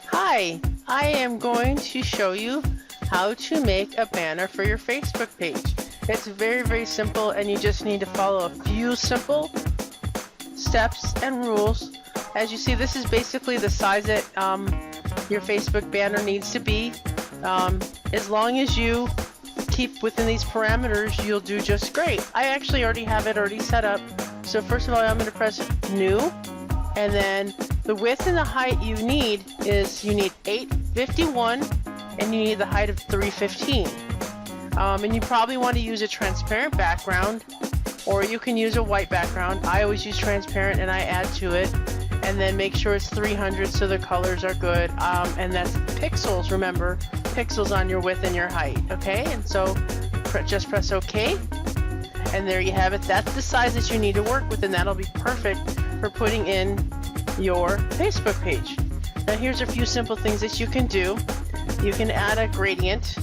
Hi, I am going to show you how to make a banner for your Facebook page. It's very, very simple, and you just need to follow a few simple steps and rules. As you see, this is basically the size that your Facebook banner needs to be. As long as you keep within these parameters, you'll do just great. I actually already have it set up. So first of all, I'm going to press New, and then the width and the height you need is 851, and you need the height of 315. And you probably want to use a transparent background, or you can use a white background. I always use transparent, and I add to it, and then make sure it's 300 so the colors are good. And that's pixels, remember, pixels on your width and your height, okay? And so just press OK, and there you have it. That's the size that you need to work with, and that'll be perfect for putting in your Facebook page. Now here's a few simple things that you can do. You can add a gradient,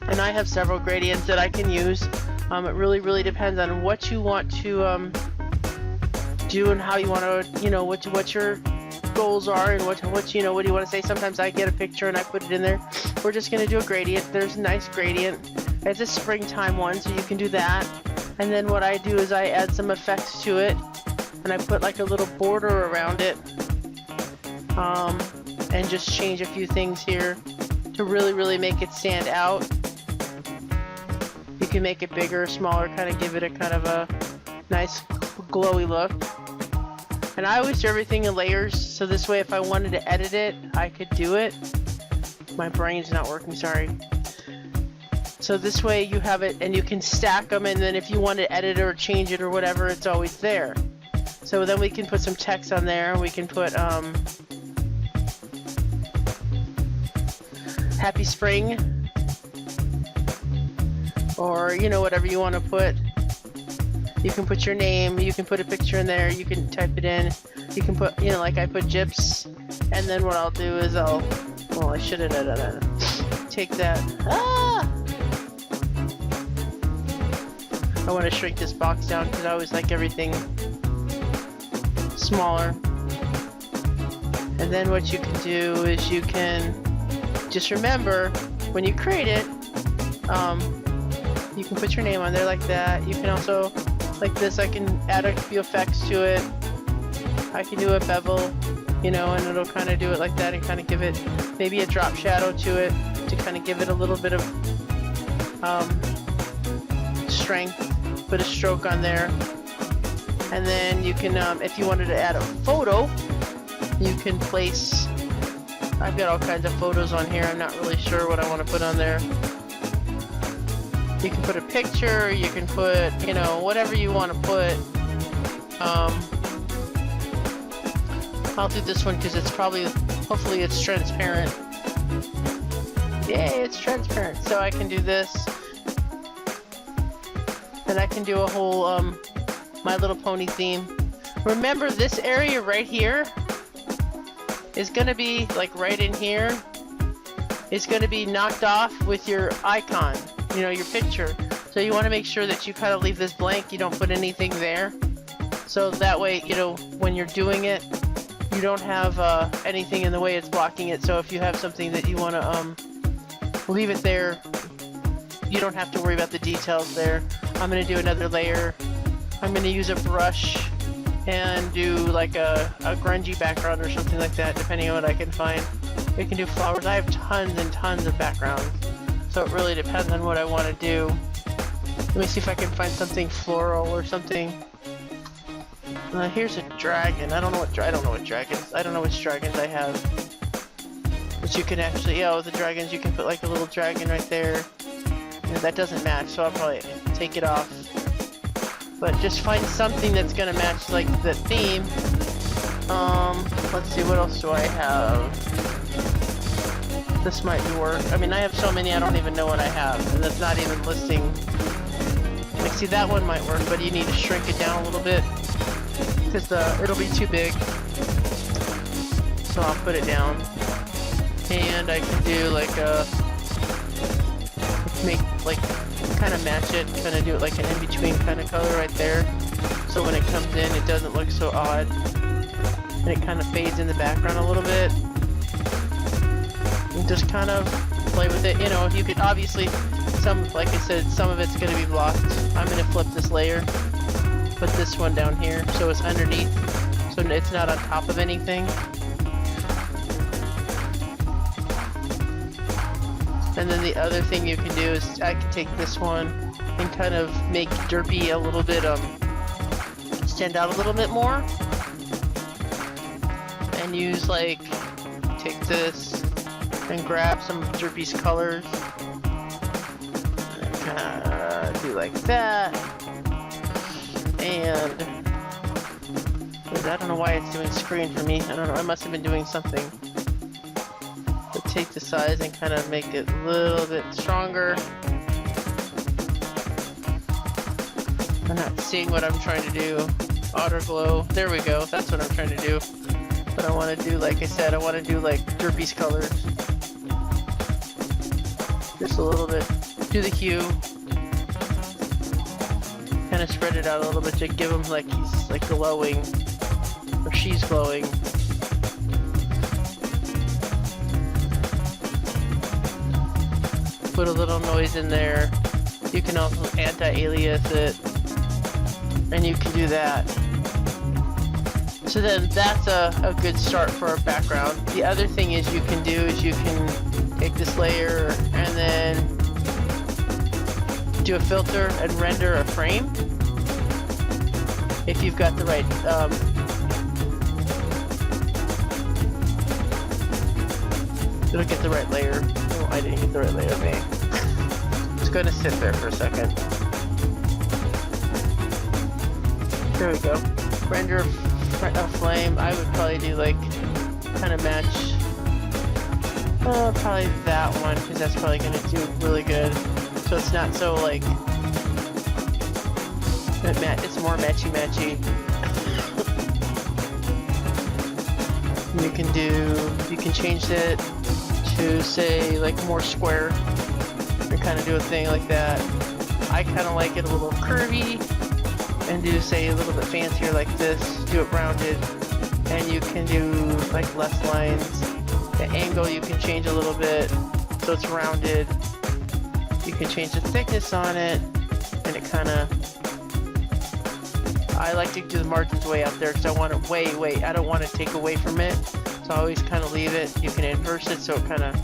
and I have several gradients that I can use. It really depends on what you want to do and how you want to, what your goals are and what do you want to say. Sometimes I get a picture and I put it in there. We're just going to do a gradient. There's a nice gradient. It's a springtime one, so you can do that. And then what I do is I add some effects to it, and I put like a little border around it, and just change a few things here to really make it stand out. You can make it bigger or smaller, kind of give it a kind of a nice glowy look. And I always do everything in layers, so this way if I wanted to edit it, I could do it. My brain's not working, sorry. So this way you have it, and you can stack them, and then if you want to edit it or change it or whatever, it's always there. So then we can put some text on there. We can put Happy Spring, or whatever you want to put. You can put your name, you can put a picture in there, you can type it in, you can put, like I put Gyps, and then what I'll do is I should have take that. I want to shrink this box down because I always like everything smaller. And then what you can do is you can just remember when you create it, you can put your name on there like that. You can also, like this, I can add a few effects to it. I can do a bevel, and it'll kind of do it like that and kind of give it maybe a drop shadow to it to kind of give it a little bit of strength. Put a stroke on there. And then you can, if you wanted to add a photo, you can place, I've got all kinds of photos on here. I'm not really sure what I want to put on there. You can put a picture, you can put, whatever you want to put. I'll do this one because it's hopefully it's transparent. Yay, it's transparent. So I can do this. And I can do a whole My Little Pony theme. Remember, this area right here is going to be, like right in here, is going to be knocked off with your icon, your picture. So you want to make sure that you kind of leave this blank, you don't put anything there. So that way, when you're doing it, you don't have anything in the way it's blocking it. So if you have something that you want to leave it there, you don't have to worry about the details there. I'm going to do another layer. I'm going to use a brush and do like a grungy background or something like that, depending on what I can find. We can do flowers. I have tons and tons of backgrounds, so it really depends on what I want to do. Let me see if I can find something floral or something. Here's a dragon. I don't know which dragons I have. But you can actually, the dragons, you can put like a little dragon right there. That doesn't match, so I'll probably take it off. But just find something that's gonna match like the theme. Let's see, what else do I have? This might work. I mean, I have so many I don't even know what I have, and that's not even listing. Like, see, that one might work, but you need to shrink it down a little bit because it'll be too big. So I'll put it down, and I can do like a kind of match it, kind of do it like an in-between kind of color right there, so when it comes in it doesn't look so odd. and it kind of fades in the background a little bit. And just kind of play with it. You know, you could obviously, like I said, some of it's going to be blocked. I'm going to flip this layer, put this one down here so it's underneath, so it's not on top of anything. And then the other thing you can do is I can take this one and kind of make Derpy a little bit stand out a little bit more, and use like, take this and grab some of Derpy's colors and kind of do like that. And I don't know why it's doing screen for me. I don't know, I must have been doing something. But take the size and kind of make it a little bit stronger. I'm not seeing what I'm trying to do. Auto glow. There we go. That's what I'm trying to do. But I want to do, like I said, I want to do like Derpy's colors. Just a little bit. Do the hue. Kind of spread it out a little bit to give him like he's like glowing. Or she's glowing. Put a little noise in there. You can also anti-alias it. And you can do that. So then that's a good start for a background. The other thing is you can do is you can take this layer and then do a filter and render a frame. If you've got the right it'll get the right layer. Oh, I didn't get the right layer, okay. It's gonna sit there for a second. There we go. Render a flame. I would probably do like, kind of match, probably that one, because that's probably gonna do really good. So it's not so like, it's more matchy-matchy. You can change it to say like more square and kind of do a thing like that. I kind of like it a little curvy and do say a little bit fancier like this, do it rounded, and you can do like less lines. The angle you can change a little bit so it's rounded. You can change the thickness on it, and it kind of, I like to do the margins way out there because I want it way, I don't want to take away from it. So I always kind of leave it. You can inverse it so it kind of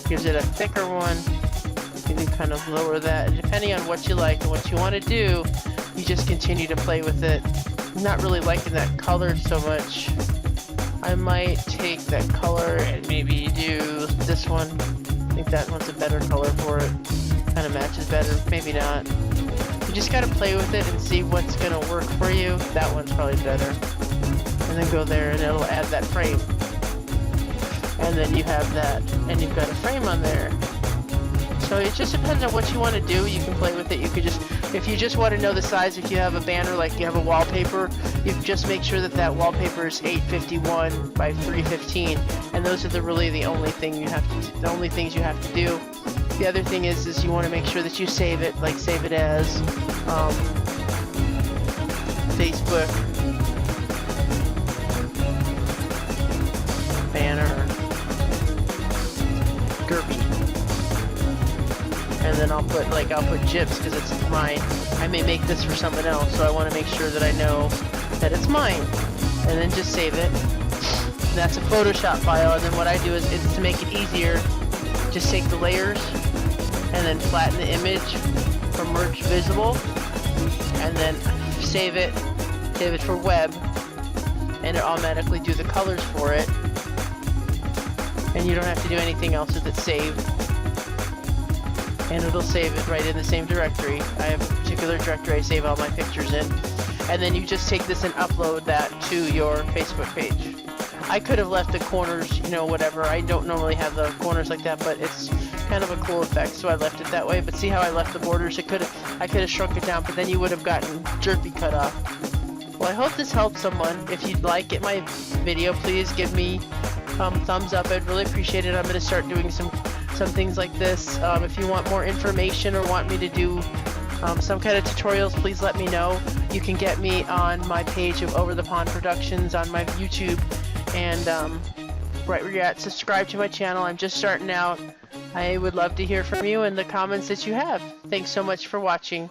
gives it a thicker one. You can kind of lower that. And depending on what you like and what you want to do, you just continue to play with it. I'm not really liking that color so much. I might take that color and maybe do this one. I think that one's a better color for it. Kind of matches better, maybe not. You just gotta play with it and see what's gonna work for you. That one's probably better. And then go there and it'll add that frame. And then you have that, and you've got a frame on there. So it just depends on what you want to do. You can play with it. You could just, if you just want to know the size, if you have a banner, like you have a wallpaper, you just make sure that that wallpaper is 851 by 315, and those are the only thing you have to, the only things you have to do. The other thing is you want to make sure that you save it, like save it as Facebook banner Derpy. And then I'll put Gyps because it's mine. I may make this for someone else, so I want to make sure that I know that it's mine. And then just save it. And that's a Photoshop file, and then what I do is to make it easier, just take the layers and then flatten the image for merge visible, and then save it for web, and it automatically do the colors for it. And you don't have to do anything else with it saved. And it'll save it right in the same directory. I have a particular directory I save all my pictures in. And then you just take this and upload that to your Facebook page. I could have left the corners, you know, whatever. I don't normally have the corners like that, but it's kind of a cool effect, so I left it that way. But see how I left the borders? I could have shrunk it down, but then you would have gotten Derpy cut off. Well, I hope this helped someone. If you'd like my video, please give me thumbs up. I'd really appreciate it. I'm going to start doing some things like this. If you want more information or want me to do some kind of tutorials, please let me know. You can get me on my page of Over the Pond Productions on my YouTube, and right where you're at, subscribe to my channel. I'm just starting out. I would love to hear from you and the comments that you have. Thanks so much for watching.